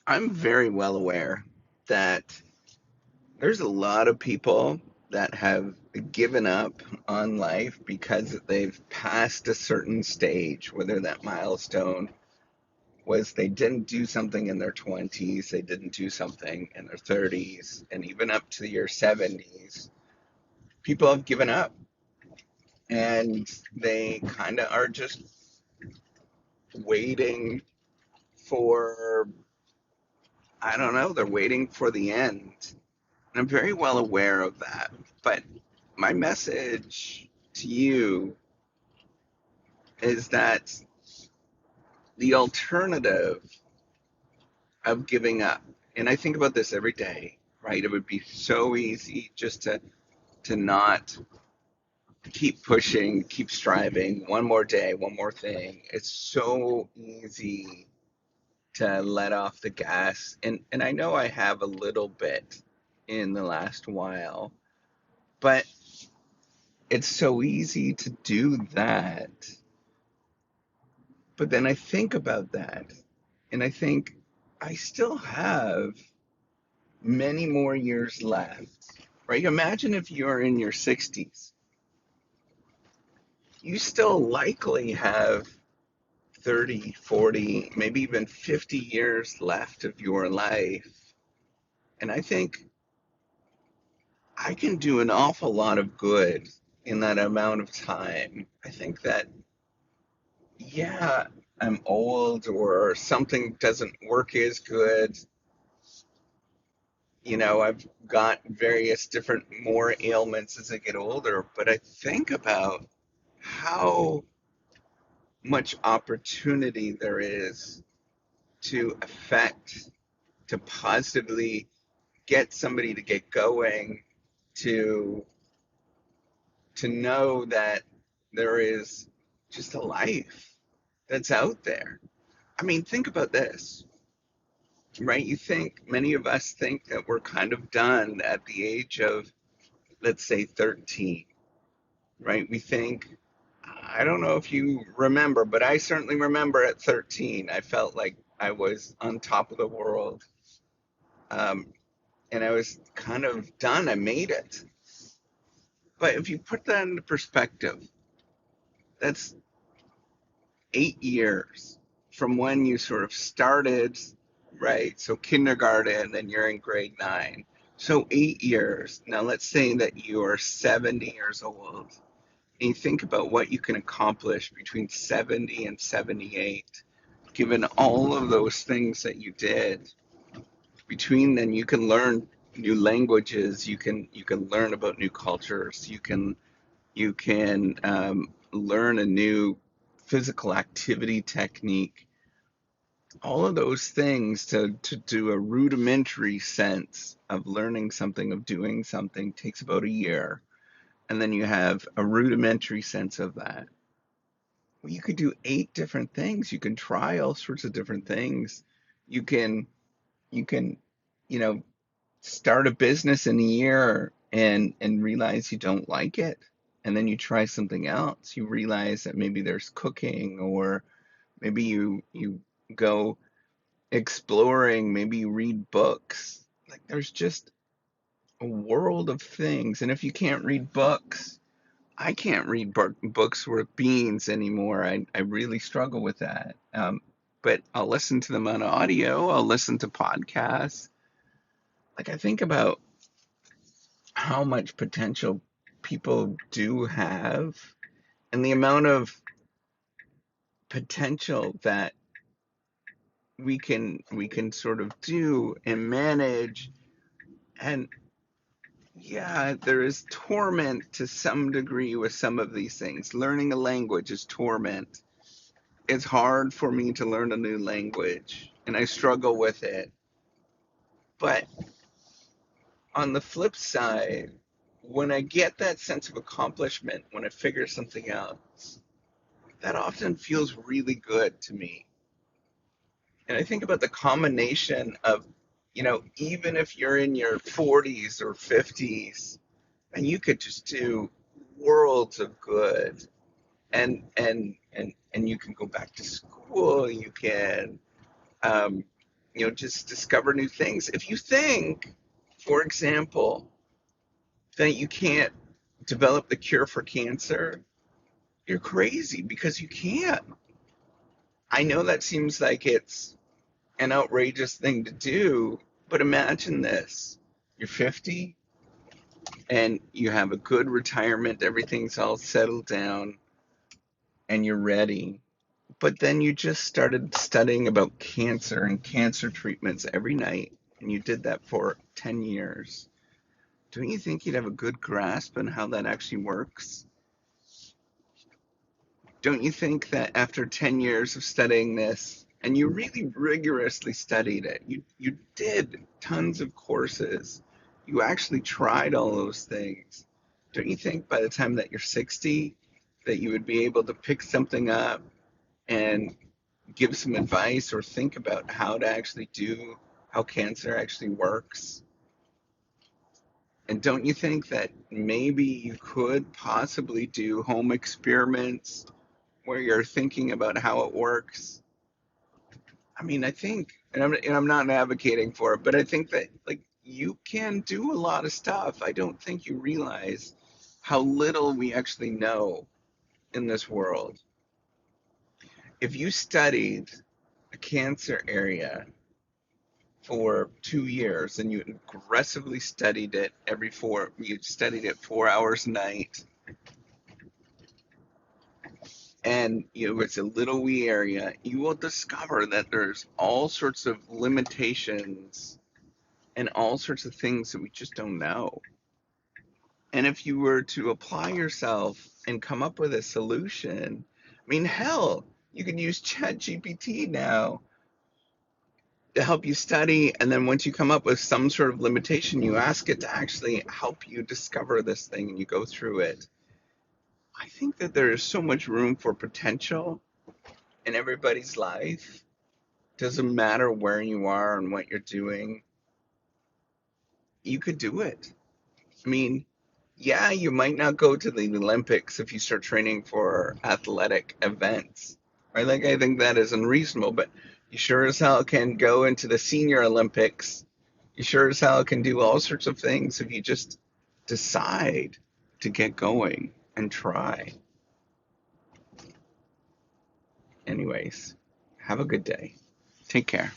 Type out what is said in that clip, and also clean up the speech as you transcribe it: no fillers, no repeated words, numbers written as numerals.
I'm very well aware that there's a lot of people that have given up on life because they've passed a certain stage, whether that milestone was they didn't do something in their 20s, they didn't do something in their 30s, and even up to your 70s. People have given up and they kind of are just waiting for, I don't know, they're waiting for the end. And I'm very well aware of that. But my message to you is that the alternative of giving up, and I think about this every day, right? It would be so easy just to not keep pushing, keep striving, one more day, one more thing. It's so easy to let off the gas. And I know I have a little bit in the last while, but it's so easy to do that. But then I think about that and I think I still have many more years left, right? Imagine if you're in your 60s, you still likely have 30, 40, maybe even 50 years left of your life. And I think I can do an awful lot of good in that amount of time. I think that, yeah, I'm old or something doesn't work as good. I've got various different more ailments as I get older, but I think about how much opportunity there is to affect, to positively get somebody to get going, to know that there is just a life that's out there. I mean, think about this, right? Many of us think that we're kind of done at the age of, let's say, 13, right? We think, I don't know if you remember, but I certainly remember at 13, I felt like I was on top of the world. Um, and I was kind of done. I made it. But if you put that into perspective, that's 8 years from when you sort of started, right? So kindergarten, and you're in grade 9. So 8 years. Now let's say that you are 70 years old. And you think about what you can accomplish between 70 and 78, given all of those things that you did. Between then, you can learn new languages. You can learn about new cultures. You can learn a new physical activity technique. All of those things to do a rudimentary sense of learning something, of doing something, takes about a year. And then you have a rudimentary sense of that. Well, you could do 8 different things. You can try all sorts of different things. You can, you can, you know, start a business in a year and realize you don't like it. And then you try something else. You realize that maybe there's cooking, or maybe you go exploring, maybe you read books. Like, there's just a world of things. And if you can't read books, I can't read books worth beans anymore. I really struggle with that. But I'll listen to them on audio. I'll listen to podcasts. Like, I think about how much potential people do have, and the amount of potential that we can sort of do and manage. And yeah, there is torment to some degree with some of these things. Learning a language is torment. It's hard for me to learn a new language, and I struggle with it. But on the flip side, when I get that sense of accomplishment, when I figure something out, that often feels really good to me. And I think about the combination of, even if you're in your 40s or 50s, and you could just do worlds of good, and you can go back to school, you can um, just discover new things. If you think, for example, that you can't develop the cure for cancer, you're crazy because you can't. I know that seems like it's an outrageous thing to do, but imagine this. You're 50 and you have a good retirement, everything's all settled down, and you're ready. But then you just started studying about cancer and cancer treatments every night, and you did that for 10 years. Don't you think you'd have a good grasp on how that actually works? Don't you think that after 10 years of studying this, and you really rigorously studied it, you did tons of courses, you actually tried all those things, don't you think by the time that you're 60 that you would be able to pick something up and give some advice or think about how to actually do how cancer actually works? And don't you think that maybe you could possibly do home experiments where you're thinking about how it works? I mean, I think, and I'm not advocating for it, but I think that like you can do a lot of stuff. I don't think you realize how little we actually know in this world. If you studied a cancer area for 2 years and you aggressively studied it you studied it 4 hours a night, and it's a little wee area, you will discover that there's all sorts of limitations and all sorts of things that we just don't know. And if you were to apply yourself and come up with a solution, I mean, hell, you can use ChatGPT now to help you study. And then once you come up with some sort of limitation, you ask it to actually help you discover this thing and you go through it. I think that there is so much room for potential in everybody's life. Doesn't matter where you are and what you're doing, you could do it. I mean, yeah, you might not go to the Olympics if you start training for athletic events, right? Like, I think that is unreasonable, but you sure as hell can go into the senior Olympics. You sure as hell can do all sorts of things if you just decide to get going and try. Anyways, have a good day. Take care.